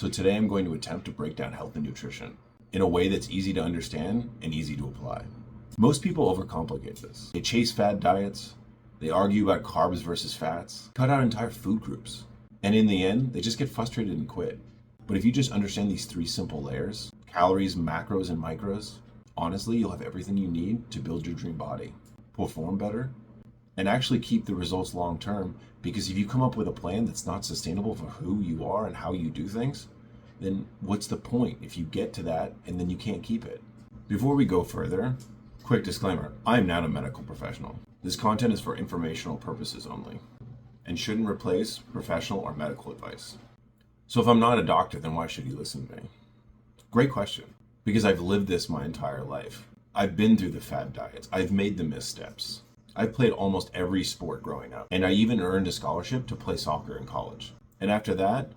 So today I'm going to attempt to break down health and nutrition in a way that's easy to understand and easy to apply. Most people overcomplicate this. They chase fad diets, they argue about carbs versus fats, cut out entire food groups, and in the end, they just get frustrated and quit. But if you just understand these three simple layers, calories, macros, and micros, honestly, you'll have everything you need to build your dream body, perform better, and actually keep the results long term. Because if you come up with a plan that's not sustainable for who you are and how you do things, then what's the point if you get to that and then you can't keep it? Before we go further, quick disclaimer, I am not a medical professional. This content is for informational purposes only and shouldn't replace professional or medical advice. So if I'm not a doctor, then why should you listen to me? Great question, because I've lived this my entire life. I've been through the fad diets. I've made the missteps. I've played almost every sport growing up, and I even earned a scholarship to play soccer in college. And after that,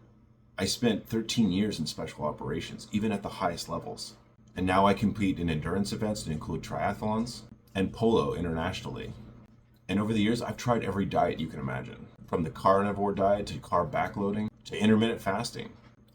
I spent 13 years in special operations, even at the highest levels. And now I compete in endurance events that include triathlons and polo internationally. And over the years, I've tried every diet you can imagine, from the carnivore diet to carb backloading to intermittent fasting.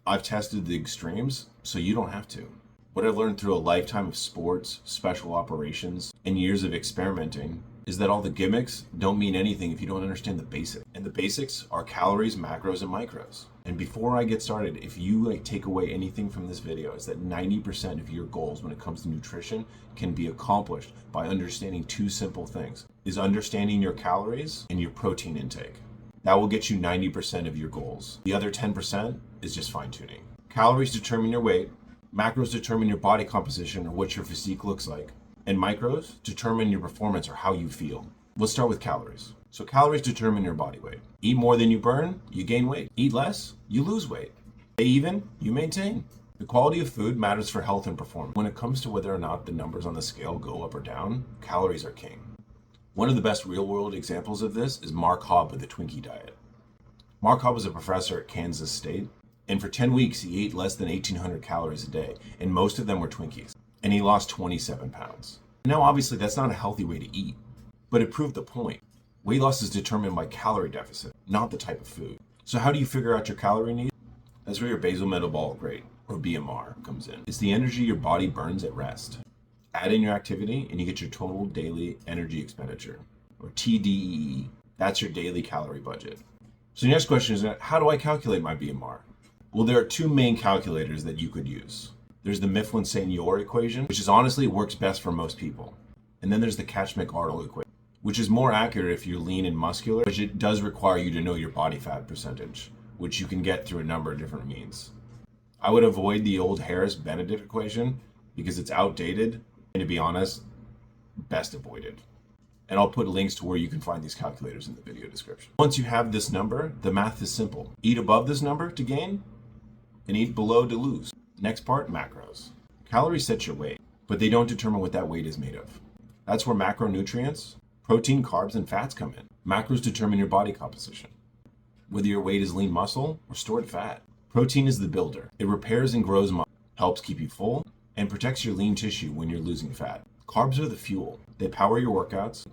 I've tested the extremes, so you don't have to. What I've learned through a lifetime of sports, special operations, and years of experimenting is that all the gimmicks don't mean anything if you don't understand the basics. And the basics are calories, macros, and micros. And before I get started, if you take away anything from this video, is that 90% of your goals when it comes to nutrition can be accomplished by understanding two simple things, is understanding your calories and your protein intake. That will get you 90% of your goals. The other 10% is just fine tuning. Calories determine your weight, macros determine your body composition or what your physique looks like, and micros determine your performance or how you feel. Let's start with calories. So calories determine your body weight. Eat more than you burn, you gain weight. Eat less, you lose weight. Stay even, you maintain. The quality of food matters for health and performance. When it comes to whether or not the numbers on the scale go up or down, calories are king. One of the best real-world examples of this is Mark Hobb with the Twinkie diet. Mark Hobb was a professor at Kansas State, and for 10 weeks he ate less than 1,800 calories a day, and most of them were Twinkies. And he lost 27 pounds. Now, obviously, that's not a healthy way to eat, but it proved the point. Weight loss is determined by calorie deficit, not the type of food. So how do you figure out your calorie need? That's where your basal metabolic rate, or BMR, comes in. It's the energy your body burns at rest. Add in your activity, and you get your total daily energy expenditure, or TDEE. That's your daily calorie budget. So the next question is, how do I calculate my BMR? Well, there are two main calculators that you could use. There's the Mifflin-St-Yor equation, which is honestly works best for most people. And then there's the Catch-McArdle equation, which is more accurate if you're lean and muscular, but it does require you to know your body fat percentage, which you can get through a number of different means. I would avoid the old Harris-Benedict equation because it's outdated, and to be honest, best avoided. And I'll put links to where you can find these calculators in the video description. Once you have this number, the math is simple. Eat above this number to gain, and eat below to lose. Next part, macros. Calories set your weight, but they don't determine what that weight is made of. That's where macronutrients, protein, carbs, and fats come in. Macros determine your body composition, whether your weight is lean muscle or stored fat. Protein is the builder. It repairs and grows muscle, helps keep you full, and protects your lean tissue when you're losing fat. Carbs are the fuel. They power your workouts,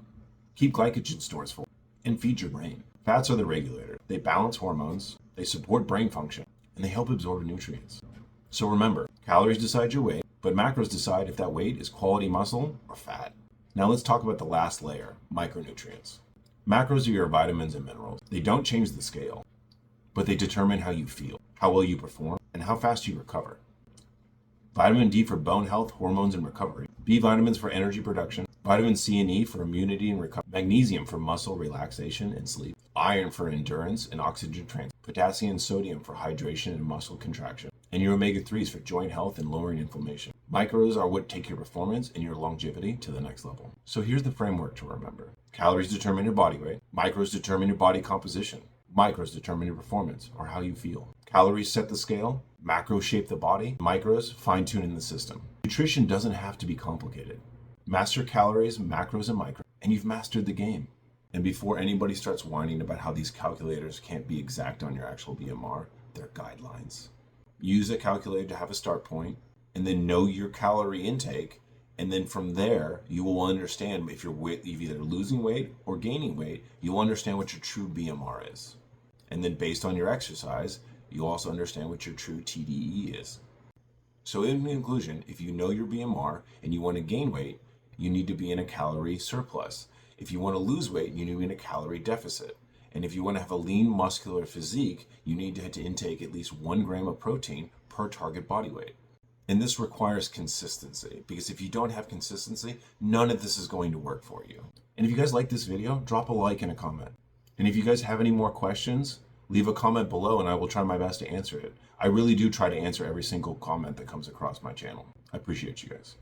keep glycogen stores full, and feed your brain. Fats are the regulator. They balance hormones, they support brain function, and they help absorb nutrients. So remember, calories decide your weight, but macros decide if that weight is quality muscle or fat. Now let's talk about the last layer, micronutrients. Macros are your vitamins and minerals. They don't change the scale, but they determine how you feel, how well you perform, and how fast you recover. Vitamin D for bone health, hormones, and recovery. B vitamins for energy production. Vitamin C and E for immunity and recovery. Magnesium for muscle relaxation and sleep. Iron for endurance and oxygen transport. Potassium and sodium for hydration and muscle contraction. And your omega-3s for joint health and lowering inflammation. Micros are what take your performance and your longevity to the next level. So here's the framework to remember. Calories determine your body weight. Micros determine your body composition. Micros determine your performance or how you feel. Calories set the scale. Macros shape the body. Micros fine-tune in the system. Nutrition doesn't have to be complicated. Master calories, macros, and micros, and you've mastered the game. And before anybody starts whining about how these calculators can't be exact on your actual BMR, they're guidelines. Use a calculator to have a start point, and then know your calorie intake, and then from there, you will understand if you're either losing weight or gaining weight, you'll understand what your true BMR is. And then based on your exercise, you'll also understand what your true TDEE is. So in conclusion, if you know your BMR and you want to gain weight, you need to be in a calorie surplus. If you want to lose weight, you need to be in a calorie deficit. And if you want to have a lean muscular physique, you need to intake at least 1 gram of protein per target body weight. And this requires consistency, because if you don't have consistency, none of this is going to work for you. And if you guys like this video, drop a like and a comment. And if you guys have any more questions, leave a comment below and I will try my best to answer it. I really do try to answer every single comment that comes across my channel. I appreciate you guys.